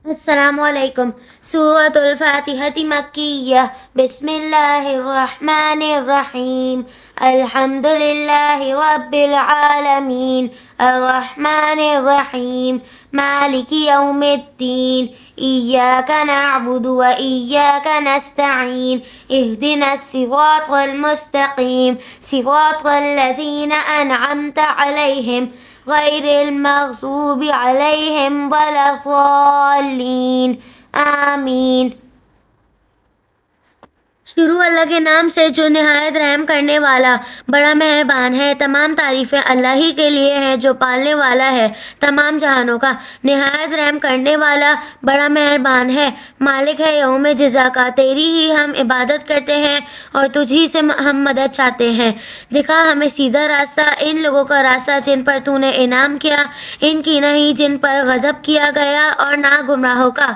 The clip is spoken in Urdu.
السلام علیکم۔ سورۃ الفاتحۃ مکیہ۔ بسم اللہ الرحمن الرحیم۔ الحمد للہ رب العالمین الرحمن الرحیم مالک یوم الدین ایاک نعبد و ایاک نستعین اہدنا الصراط المستقیم صراط الذین انعمت علیہم غیر المغضوب علیہم ولا الضالین آمین۔ شروع اللہ کے نام سے جو نہایت رحم کرنے والا بڑا مہربان ہے۔ تمام تعریفیں اللہ ہی کے لیے ہیں جو پالنے والا ہے تمام جہانوں کا، نہایت رحم کرنے والا بڑا مہربان ہے، مالک ہے یوم جزا کا۔ تیری ہی ہم عبادت کرتے ہیں اور تجھ ہی سے ہم مدد چاہتے ہیں۔ دکھا ہمیں سیدھا راستہ، ان لوگوں کا راستہ جن پر تو نے انعام کیا، ان کی نہیں جن پر غضب کیا گیا، اور نہ گمراہوں کا۔